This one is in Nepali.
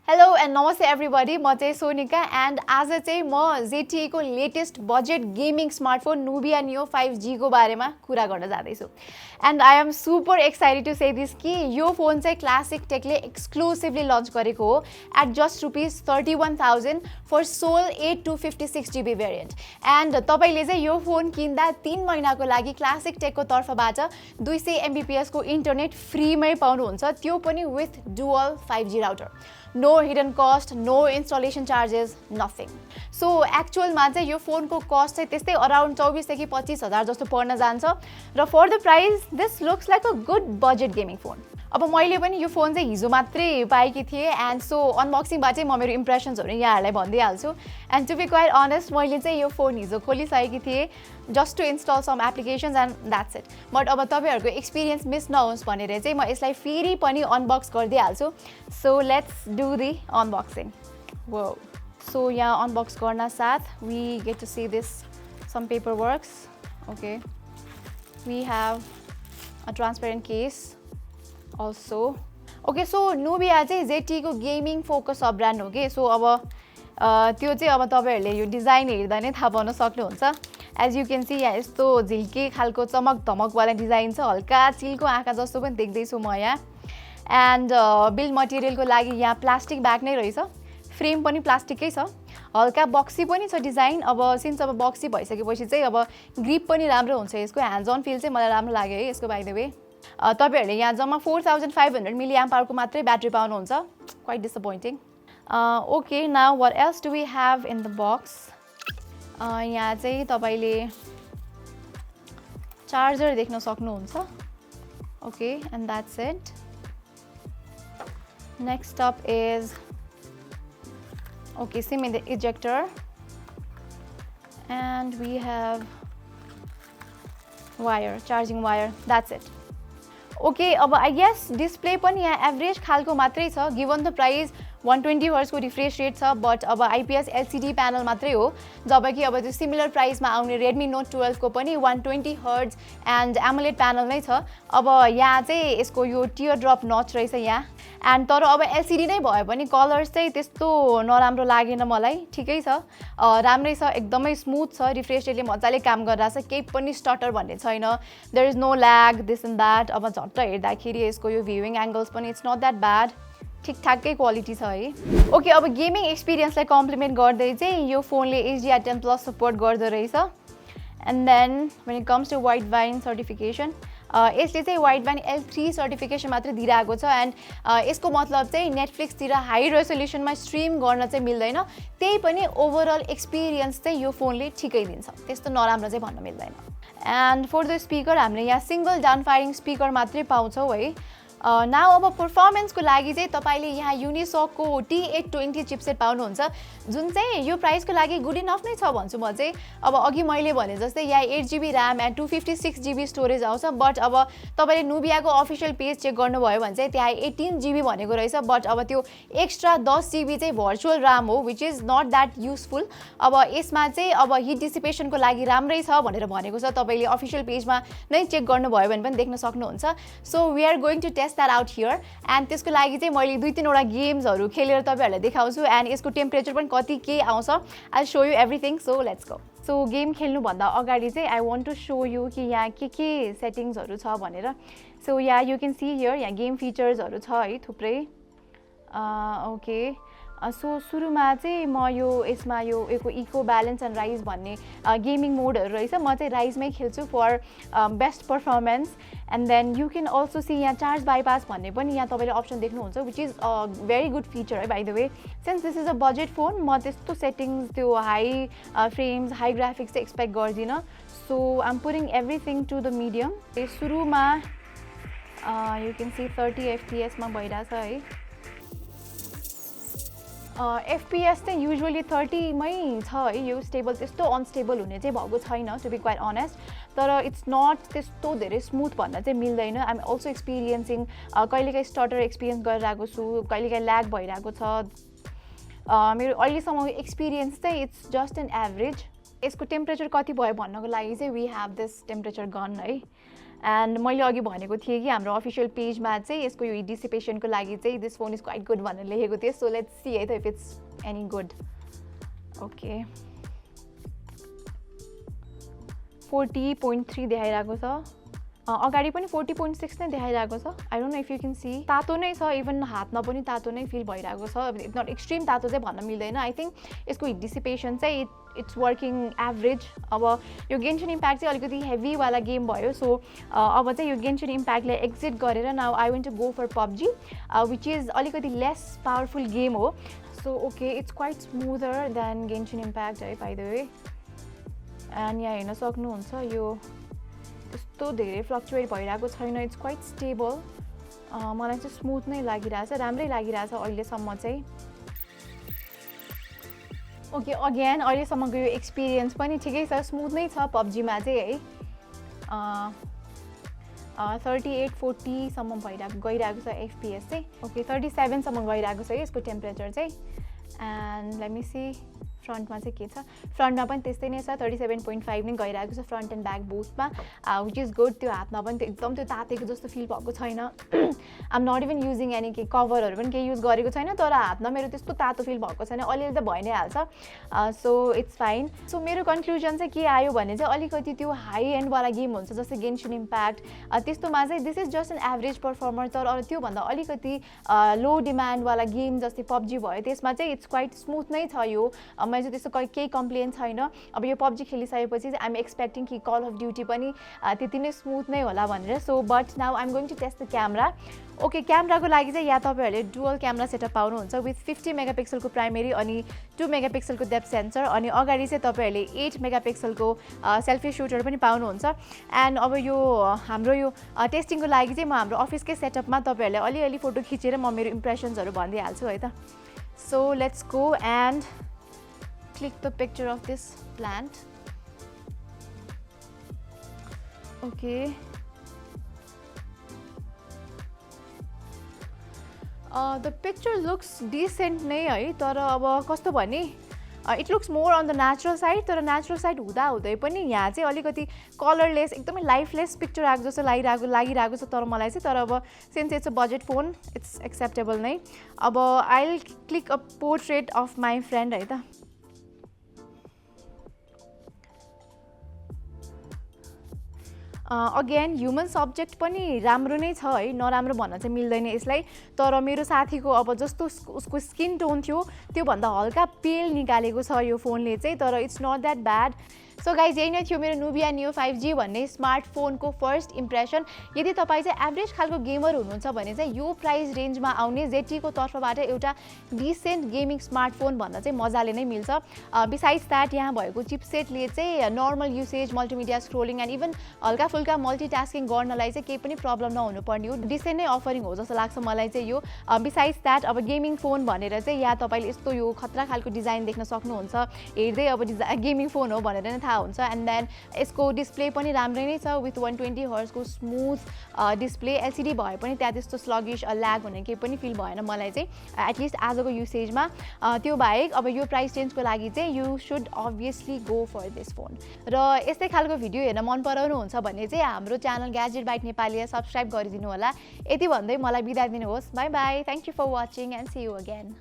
Hello and namaste everybody. म चाहिँ Sonika and आज चाहिँ म ZTE को latest budget gaming smartphone Nubia Neo 5G को बारेमा कुरा गर्न जाँदैछु. And I am super excited to say this कि यो फोन चाहिँ Classic Tech ले exclusively launch गरेको हो at just rupees 31,000 for sole 8 to 56GB variant. And तपाईले चाहिँ यो फोन किन्दा 3 महिनाको लागि Classic Tech को तर्फबाट 200 Mbps को इन्टरनेट फ्रीमै पाउनुहुन्छ, त्यो पनि with dual 5G router. No hidden cost, no installation charges, nothing. So actual मा चाहिँ यो फोनको cost चाहिँ त्यस्तै around 24 देखि 25,000 जस्तो पर्न जान्छ र for the price this looks like a good budget gaming phone. अब मैले पनि यो फोन चाहिँ हिजो मात्रै पाएकी थिए and so unboxing बाटै म मेरो impressionsहरु यहाँहरुलाई भन्दिहाल्छु. And to be quite honest, मैले चाहिँ यो फोन हिजो खोलिसकेकी थिए just to install some applications and that's it. But अब तपाईहरुको experience miss नहोस् भनेर चाहिँ म यसलाई फेरि पनि unbox गर्दिहाल्छु. So let's do the unboxing. Whoa. So यहाँ unbox गर्न साथ we get to see this some paperwork. Okay. We have a transparent case also. Okay, so Nubia चाहिँ ZTE को gaming focus sub brand हो के. So अब त्यो चाहिँ अब तपाईहरुले यो डिजाइन हेर्दा नै थाहा पाउन सक्नुहुन्छ. As you can see यहाँ यस्तो झिल्के खालको चमक धमक वाला डिजाइन छ, हल्का चिलको आँखा जस्तो पनि देख्दै छु म यहाँ. And बिल्ड मटेरियलको लागि यहाँ प्लास्टिक ब्याग नै रहेछ. फ्रेम पनि प्लास्टिकै छ. हल्का बक्सी पनि छ डिजाइन. अब सिन्स अब बक्सी भइसकेपछि चाहिँ अब ग्रिप पनि राम्रो हुन्छ यसको. ह्यान्ड्स अन फिल चाहिँ मलाई राम्रो लाग्यो है यसको बाइ द वे. तपाईहरुले यहाँ जम्मा 4500 mAh को मात्रै ब्याट्री पाउनुहुन्छ. Quite disappointing. Okay, now what else do we have in the box? यहाँ चाहिँ तपाईले चार्जर देख्न सक्नुहुन्छ. Okay, and that's it. Next up is okay, SIM ejector, and we have wire, charging wire. That's it. Okay, अब I guess display पनि यहाँ average खालको मात्रै छ. Given the price 120 Hz को refresh rate छ, but अब IPS LCD panel मात्रै हो, जबकि अब त्यो similar price मा आउने Redmi Note 12 को पनि 120 Hz and AMOLED panel नै छ. अब यहाँ चाहिँ यसको यो teardrop notch रहेछ यहाँ. And तर अब LCD नै भए पनि कलर्स चाहिँ त्यस्तो नराम्रो लागेन मलाई. ठिकै छ, राम्रै छ, एकदमै स्मूथ छ, रिफ्रेश रेटले मजाले काम गरिरहेछ, केही पनि स्टटर भन्ने छैन. There is no lag, this and that. अब झट्ट हेर्दाखेरि यसको यो viewing angles पनि it's not that bad. ठिकठाकै क्वालिटी छ है. ओके, अब गेमिङ एक्सपिरियन्सलाई कम्प्लिमेन्ट गर्दै चाहिँ यो फोनले HDR10+ सपोर्ट गर्दो रहेछ. And then when it comes to white wine certification, यसले चाहिँ white wine L3 सर्टिफिकेसन मात्र दिइरहेको छ. एन्ड यसको मतलब चाहिँ नेटफ्लिक्सतिर हाई रेजोल्युसनमा स्ट्रिम गर्न चाहिँ मिल्दैन. त्यही पनि ओभरअल एक्सपिरियन्स चाहिँ यो फोनले ठिकै दिन्छ, त्यस्तो नराम्रो चाहिँ भन्न मिल्दैन. एन्ड फर द स्पिकर हामीले यहाँ सिंगल डाउन फायरिङ स्पिकर मात्रै पाउँछौँ है. नाउ अब पर्फर्मेन्सको लागि चाहिँ तपाईले यहाँ Unisoc को T820 चिपसेट पाउनुहुन्छ, जुन चाहिँ यो प्राइसको लागि गुड इनफ नै छ भन्छु म चाहिँ. अब अघि मैले भने जस्तै यहाँ 8GB RAM and 256GB storage आउँछ. बट अब तपाईले नुबियाको अफिसियल पेज चेक गर्नुभयो भने चाहिँ त्यहाँ 18GB भनेको रहेछ. बट अब त्यो एक्स्ट्रा 10GB चाहिँ भर्चुअल RAM हो, which is not that useful. अब यसमा चाहिँ अब हिट डिसिपेसनको लागि राम्रै छ भनेर भनेको छ. तपाईले अफिसियल पेजमा नै चेक गर्नुभयो भने पनि देख्न सक्नुहुन्छ. So we are going to test that out here. And त्यसको लागि चाहिँ मैले 2-3 वटा गेम्सहरु खेलेर तपाईहरुलाई देखाउँछु. एन्ड यसको टेम्परेचर पनि कति के आउँछ. I'll show you everything. So let's go. So game खेल्नु भन्दा अगाडि चाहिँ I want to show you कि यहाँ के सेटिङ्सहरु छ भनेर. So yeah, you can see here यहाँ गेम फिचर्सहरु छ है थुप्रै. ओके, सो सुरुमा चाहिँ म यो यसमा यो इको ब्यालेन्स एन्ड राइज भन्ने गेमिङ मोडहरु रहेछ. म चाहिँ राइजमै खेल्छु for best performance. And then you can also see यहाँ चार्ज बाइपास भन्ने पनि यहाँ तपाईले अप्सन देख्नुहुन्छ, which is very good feature है by the way. Since this is a budget phone, म त्यस्तो सेटिङ्स त्यो हाई फ्रेम्स हाई ग्राफिक्स चाहिँ एक्सपेक्ट गर्दिनँ. So I am putting everything to the medium. सुरुमा यु क्यान सी 30 FPS मा भइरहेछ है. FPS चाहिँ युजुअली 30 मै छ है. यो स्टेबल त्यस्तो अनस्टेबल हुने चाहिँ भएको छैन टु बी क्वाइट अनेस्ट. तर इट्स नट त्यस्तो धेरै स्मुथ भन्न चाहिँ मिल्दैन. आइ एम अल्सो एक्सपिरियन्सिङ कहिलेकाहीँ स्टटर एक्सपिरियन्स गरिरहेको छु, कहिलेकाहीँ ल्याग भइरहेको छ. मेरो अहिलेसम्म एक्सपिरियन्स चाहिँ इट्स जस्ट एन एभरेज. यसको टेम्परेचर कति भयो भन्नको लागि चाहिँ we have this temperature gun है. एन्ड मैले अघि भनेको थिएँ कि हाम्रो अफिसियल पेजमा चाहिँ यसको यो हिट डिसिपेसनको लागि चाहिँ this phone is quite good भनेर लेखेको थिएँ सो लेट्स सी है त if it's any good okay 40.3 देखाइरहेको छ अगाडि पनि 40.6 नै देखाइरहेको छ I don't know if you can see तातो नै छ इभन हातमा पनि तातो नै फिल भइरहेको छ नट एक्सट्रिम तातो चाहिँ भन्न मिल्दैन आई थिङ्क यसको हिट डिसिपेसन चाहिँ इट्स वर्किङ एभरेज अब यो गेन्सन इम्प्याक्ट चाहिँ अलिकति हेभीवाला गेम भयो सो अब चाहिँ यो गेन्सन इम्प्याक्टलाई एक्जिट गरेर now I want to go for PUBG which is अलिकति लेस पावरफुल गेम हो so okay it's quite smoother than Genshin Impact है बाइ द वे एन्ड यहाँ हेर्न सक्नुहुन्छ यो त्यस्तो धेरै फ्लक्चुएट भइरहेको छैन इट्स क्वाइट स्टेबल मलाई चाहिँ स्मुथ नै लागिरहेछ राम्रै लागिरहेछ अहिलेसम्म चाहिँ ओके अगेन अहिलेसम्मको यो एक्सपिरियन्स पनि ठिकै छ स्मुथ नै छ पब्जीमा चाहिँ है 38-40 सम्म गइरहेको छ एफपिएस चाहिँ ओके 37 सम्म गइरहेको छ यसको टेम्परेचर चाहिँ एन्ड लेट मी सी फ्रन्टमा चाहिँ के छ फ्रन्टमा पनि त्यस्तै नै छ 37.5 नै गइरहेको छ फ्रन्ट एन्ड ब्याक बोथमा विच इज गुड त्यो हातमा पनि एकदम त्यो तातेको जस्तो फिल भएको छैन आम नट इभन युजिङ एनी के कभरहरू पनि केही युज गरेको छैन तर हातमा मेरो त्यस्तो तातो फिल भएको छैन अलिअलि त भइ नै हाल्छ सो इट्स फाइन सो मेरो कन्क्लुजन चाहिँ के आयो भने चाहिँ अलिकति त्यो हाई एन्डवाला गेम हुन्छ जस्तै गेन्सन इम्प्याक्ट त्यस्तोमा चाहिँ this is just an average performer तर त्योभन्दा अलिकति लो डिमान्डवाला गेम जस्तै पब्जी भयो त्यसमा चाहिँ इट्स क्वाइट स्मुथ नै छ यो मैले चाहिँ त्यस्तो केही कम्प्लेन छैन अब यो पब्जी खेलिसकेपछि चाहिँ आइएम एक्सपेक्टिङ कि कल अफ ड्युटी पनि त्यति नै स्मुथ नै होला भनेर so but now I'm going to test the camera okay क्यामेराको लागि चाहिँ यहाँ तपाईँहरूले डुअल क्यामेरा सेटअप पाउनुहुन्छ विथ 50 मेगापिक्सलको प्राइमेरी अनि 2 मेगापिक्सलको डेप्थ सेन्सर अनि अगाडि चाहिँ तपाईँहरूले 8 मेगापिक्सलको सेल्फी सुटर पनि पाउनुहुन्छ एन्ड अब यो हाम्रो यो टेस्टिङको लागि चाहिँ म हाम्रो अफिसकै सेटअपमा तपाईँहरूलाई अलिअलि फोटो खिचेर म मेरो इम्प्रेसन्सहरू भनिदिइहाल्छु है त so let's go and click the picture of this plant okay the picture looks decent नै है तर अब कस्तो भने it looks more on the natural side तर नेचुरल साइड हुँदै पनि यहाँ चाहिँ अलिकति कलरलेस एकदमै लाइफलेस पिक्चर आएको जस्तो लागिरहेको छ तर मलाई चाहिँ तर अब since it's a budget phone it's acceptable नै अब I will click a portrait of my friend है त अगेन ह्युमन सब्जेक्ट पनि राम्रो नै छ है नराम्रो भन्न चाहिँ मिल्दैन यसलाई तर मेरो साथीको अब जस्तो उसको स्किन टोन थियो त्योभन्दा हल्का पेल निकालेको छ यो फोनले चाहिँ तर it's not that bad so guys यही नै थियो मेरो नुबिया नियो 5G भन्ने स्मार्टफोनको फर्स्ट इम्प्रेसन यदि तपाईँ चाहिँ एभरेज खालको गेमर हुनुहुन्छ भने चाहिँ यो प्राइस रेन्जमा आउने ZTE को तर्फबाट एउटा डिसेन्ट गेमिङ स्मार्टफोन भन्न चाहिँ मजाले नै मिल्छ बिसाइड्स द्याट यहाँ भएको चिपसेटले चाहिँ normal usage multimedia scrolling and even हल्का फुल्का मल्टिटास्किङ गर्नलाई चाहिँ केही पनि प्रब्लम नहुनुपर्ने हो डिसेन्ट नै अफरिङ हो जस्तो लाग्छ मलाई चाहिँ यो बिसाइड्स द्याट अब गेमिङ फोन भनेर चाहिँ यहाँ तपाईँले यस्तो यो खतरा खालको डिजाइन देख्न सक्नुहुन्छ हेर्दै अब गेमिङ फोन हो भनेर नै थाहा हुन्छ एन्ड देन यसको डिस्प्ले पनि राम्रै नै छ विथ 120 हर्जको स्मुथ डिस्प्ले एलसिडी भए पनि त्यहाँ त्यस्तो स्लगिश ल्याग हुने केही पनि फिल भएन मलाई चाहिँ एटलिस्ट आजको युसेजमा त्यो बाहेक अब यो प्राइस रेन्जको लागि चाहिँ you should obviously go for this phone र यस्तै खालको भिडियो हेर्न मन पराउनुहुन्छ भने चाहिँ हाम्रो च्यानल ग्याजेट बाइट नेपालीलाई सब्सक्राइब गरिदिनु होला यति भन्दै मलाई बिदा दिनुहोस् bye bye thank you for watching and see you again